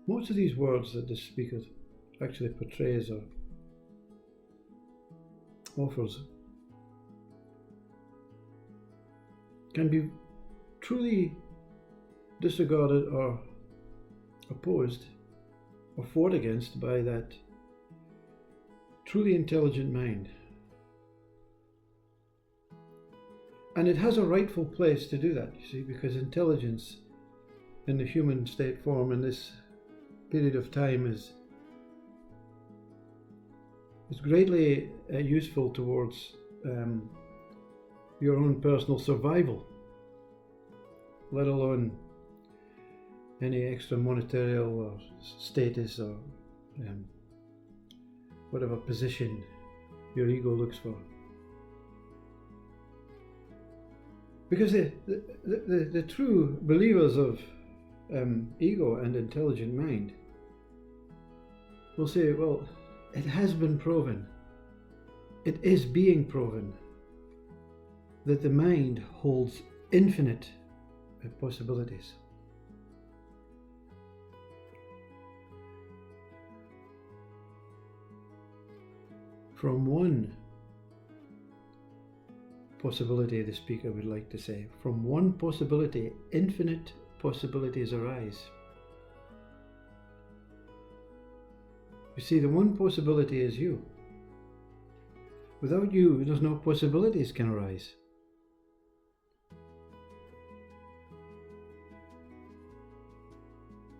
Most of these words that the speaker actually portrays or offers can be truly disregarded or opposed or fought against by that truly intelligent mind. And it has a rightful place to do that, you see, because intelligence in the human state form in this period of time is greatly useful towards your own personal survival, let alone any extra monetary or status or whatever position your ego looks for. Because the true believers of ego and intelligent mind will say, well, it has been proven, it is being proven, that the mind holds infinite possibilities. From one possibility, the speaker would like to say, from one possibility, infinite possibilities arise. You see, the one possibility is you. Without you, there's no possibilities can arise.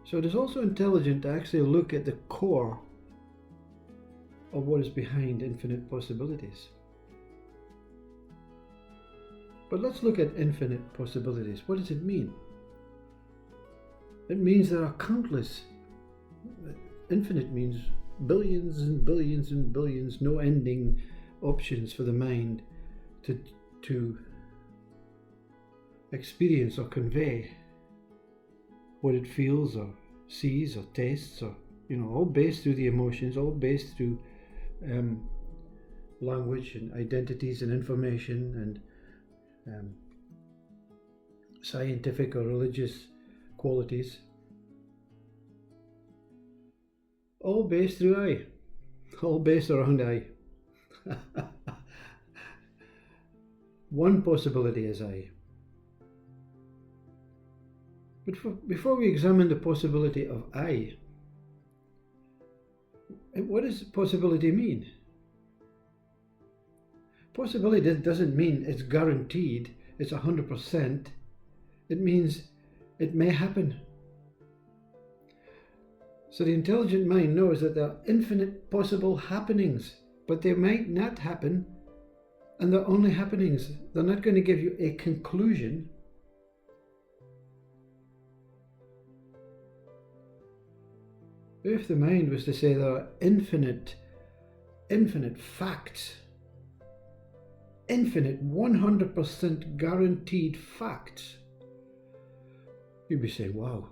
So it is also intelligent to actually look at the core of what is behind infinite possibilities. But let's look at infinite possibilities. What does it mean? It means there are countless. Infinite means billions and billions and billions, no ending options for the mind to experience or convey what it feels or sees or tastes, or all based through the emotions, all based through language and identities and information and scientific or religious qualities, all based through I, all based around I. One possibility is I. But before we examine the possibility of I, what does possibility mean? Possibility doesn't mean it's guaranteed, it's 100%. It means it may happen. So the intelligent mind knows that there are infinite possible happenings, but they might not happen, and they're only happenings. They're not going to give you a conclusion. If the mind was to say there are infinite facts, infinite 100% guaranteed facts, you'd be saying, wow,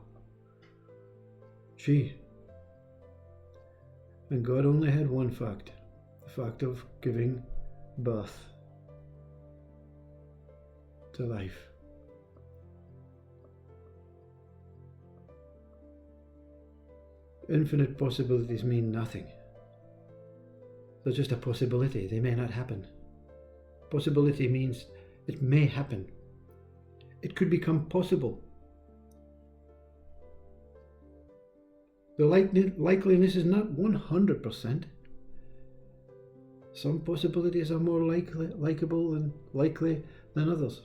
gee. And God only had one fact, the fact of giving birth to life. Infinite possibilities mean nothing. They're just a possibility. They may not happen. Possibility means it may happen. It could become possible. The likeliness is not 100%. Some possibilities are more likable and likely than others.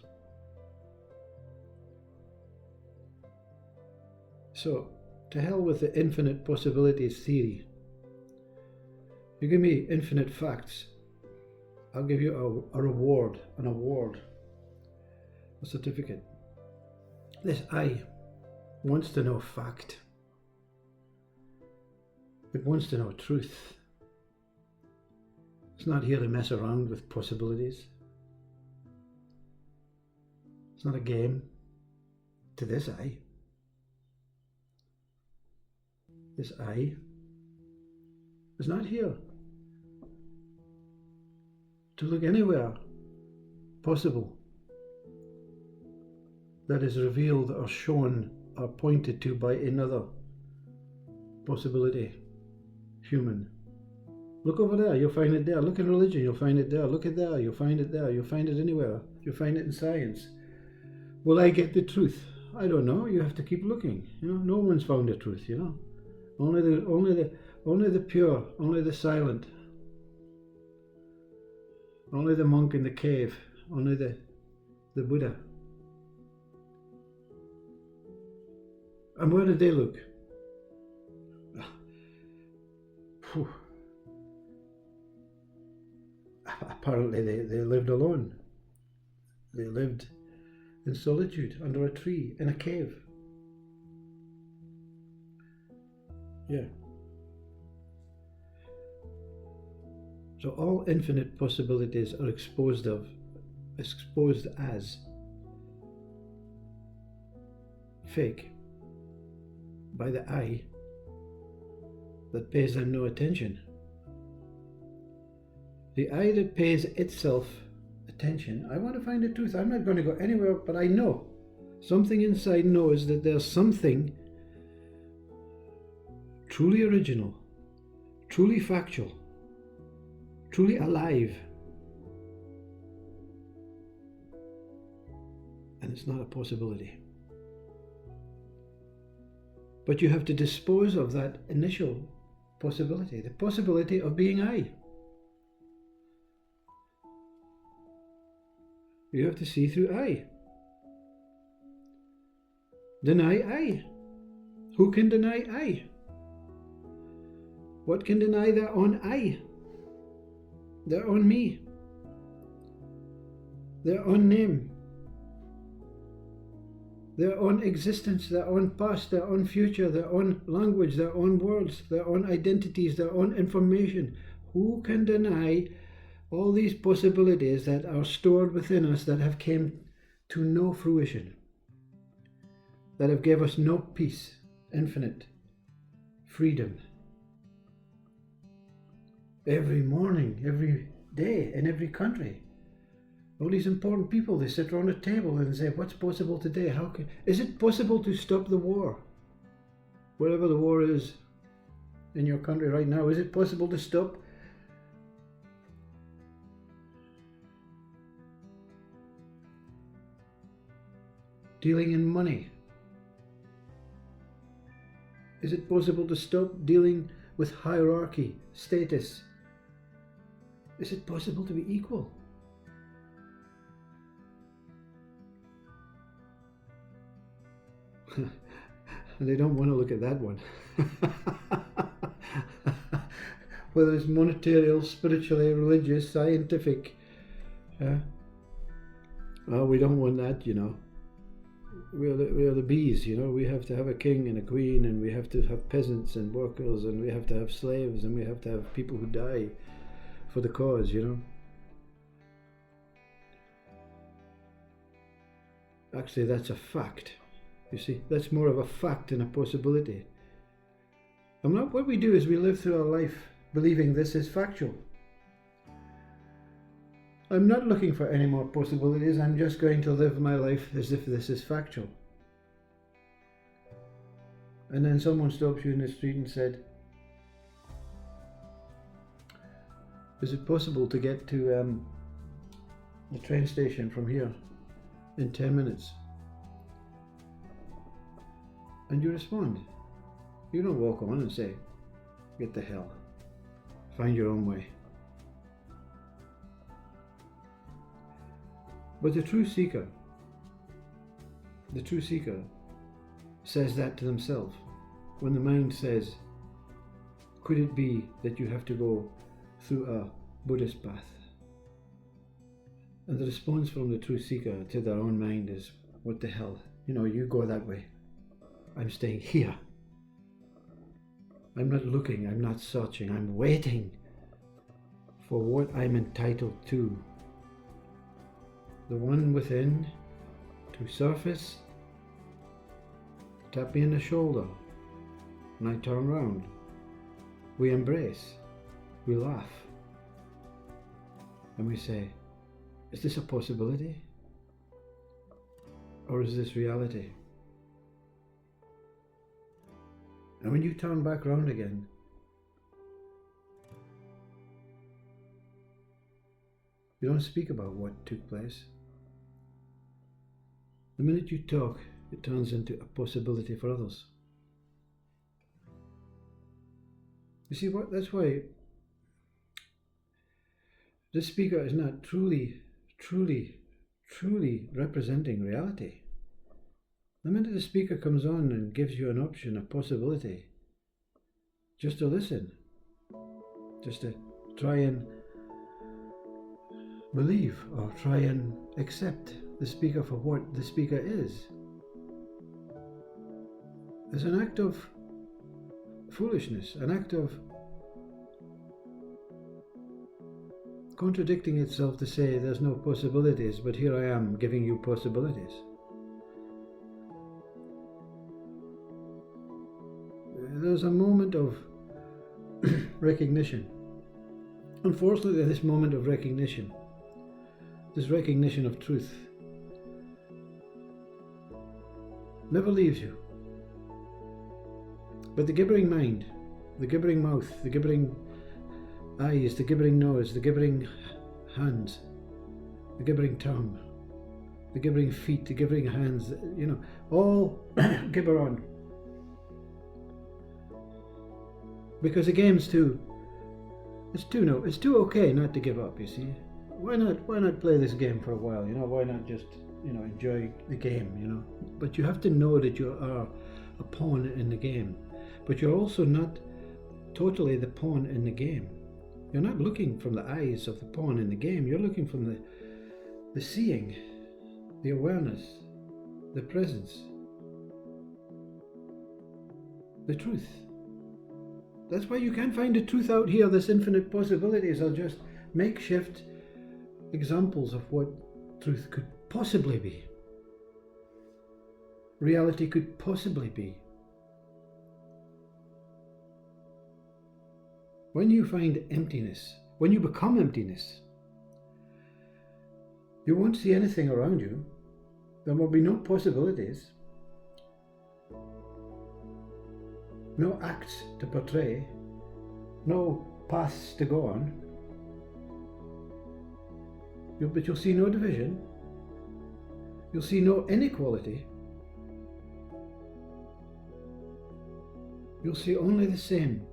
So, to hell with the infinite possibilities theory. You give me infinite facts, I'll give you a reward, a certificate. This I wants to know fact. It wants to know truth. It's not here to mess around with possibilities. It's not a game to this I. This I is not here to look anywhere possible that is revealed or shown or pointed to by another possibility, human. Look over there, you'll find it there. Look in religion, you'll find it there. Look at there, you'll find it there. You'll find it anywhere. You'll find it in science. Will I get the truth? I don't know. You have to keep looking. No one's found the truth. Only the pure, only the silent, only the monk in the cave, only the Buddha. And where did they look? Apparently they lived alone. They lived in solitude, under a tree, in a cave. Yeah. So all infinite possibilities are exposed as fake by the I that pays them no attention. The I that pays itself attention, I want to find the truth. I'm not going to go anywhere, but I know. Something inside knows that there's something truly original, truly factual, truly alive. And it's not a possibility. But you have to dispose of that initial possibility, the possibility of being I. You have to see through I. Deny I. Who can deny I? What can deny their own I? Their own me? Their own name? Their own existence, their own past, their own future, their own language, their own words, their own identities, their own information. Who can deny all these possibilities that are stored within us that have came to no fruition, that have gave us no peace, infinite freedom? Every morning, every day, in every country, all these important people, they sit around a table and say, what's possible today? Is it possible to stop the war? Wherever the war is in your country right now, is it possible to stop? Dealing in money. Is it possible to stop dealing with hierarchy, status? Is it possible to be equal? They don't want to look at that one. Whether it's monetary, spiritually, religious, scientific. Well, we don't want that, We are the bees, We have to have a king and a queen, and we have to have peasants and workers, and we have to have slaves, and we have to have people who die for the cause, Actually, that's a fact. You see, that's more of a fact than a possibility. And what we do is we live through our life believing this is factual. I'm not looking for any more possibilities. I'm just going to live my life as if this is factual. And then someone stops you in the street and said, is it possible to get to the train station from here in 10 minutes? And you respond. You don't walk on and say, get the hell. Find your own way. But the true seeker says that to themselves. When the mind says, could it be that you have to go through a Buddhist path? And the response from the true seeker to their own mind is, what the hell? You go that way. I'm staying here. I'm not looking, I'm not searching, I'm waiting for what I'm entitled to. The one within to surface, tap me on the shoulder, and I turn round. We embrace, we laugh, and we say, is this a possibility? Or is this reality? And when you turn back round again, you don't speak about what took place. The minute you talk, it turns into a possibility for others. You see what? That's why this speaker is not truly representing reality. The minute the speaker comes on and gives you an option, a possibility, just to listen, just to try and believe or try and accept the speaker for what the speaker is an act of foolishness, an act of contradicting itself to say there's no possibilities, but here I am giving you possibilities. There's a moment of recognition. Unfortunately, this moment of recognition, this recognition of truth, never leaves you. But the gibbering mind, the gibbering mouth, the gibbering eyes, the gibbering nose, the gibbering hands, the gibbering tongue, the gibbering feet, the gibbering hands, all gibber on. Because the game's it's too okay not to give up, you see. Why not play this game for a while, why not just, enjoy the game, But you have to know that you are a pawn in the game. But you're also not totally the pawn in the game. You're not looking from the eyes of the pawn in the game, you're looking from the seeing, the awareness, the presence, the truth. That's why you can't find the truth out here. This infinite possibilities are just makeshift examples of what truth could possibly be, reality could possibly be. When you find emptiness, when you become emptiness, you won't see anything around you. There will be no possibilities, no acts to portray, no paths to go on. But you'll see no division, you'll see no inequality, you'll see only the same.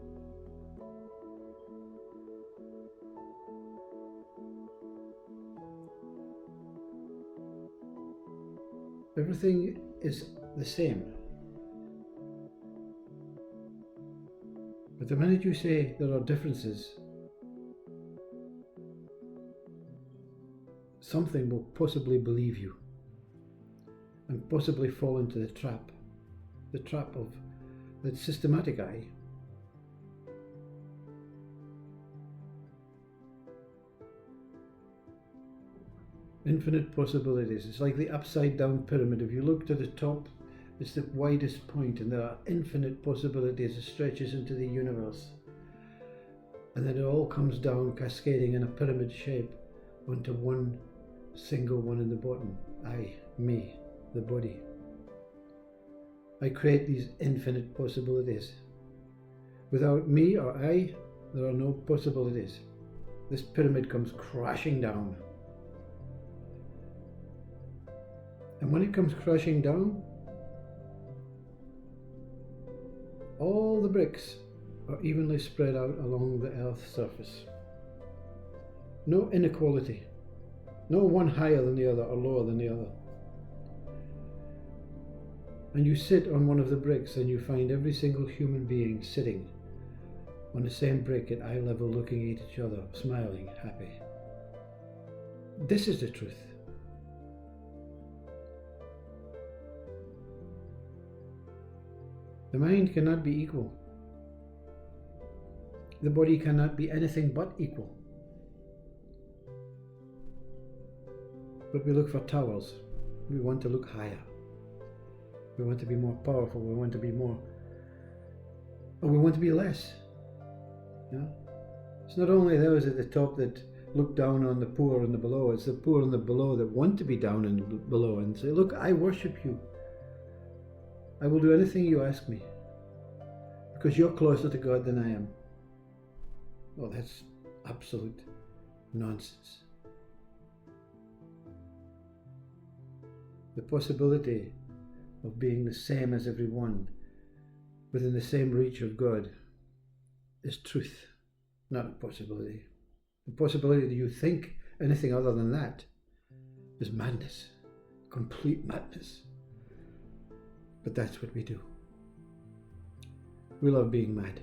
Everything is the same. But the minute you say there are differences, something will possibly believe you and possibly fall into the trap of the systematic eye. Infinite possibilities. It's like the upside down pyramid. If you look to the top, it's the widest point, and there are infinite possibilities. It stretches into the universe, and then it all comes down, cascading in a pyramid shape onto one single one in the bottom. I, me, the body. I create these infinite possibilities. Without me or I, there are no possibilities. This pyramid comes crashing down. And when it comes crashing down, all the bricks are evenly spread out along the Earth's surface. No inequality. No one higher than the other or lower than the other. And you sit on one of the bricks and you find every single human being sitting on the same brick at eye level, looking at each other, smiling, happy. This is the truth. The mind cannot be equal. The body cannot be anything but equal. But we look for towers. We want to look higher. We want to be more powerful. We want to be more, or we want to be less. It's not only those at the top that look down on the poor and the below. It's the poor and the below that want to be down and below and say, look, I worship you. I will do anything you ask me. because you're closer to God than I am. Well, that's absolute nonsense. The possibility of being the same as everyone, within the same reach of God, is truth, not a possibility. The possibility that you think anything other than that is madness, complete madness. But that's what we do. We love being mad.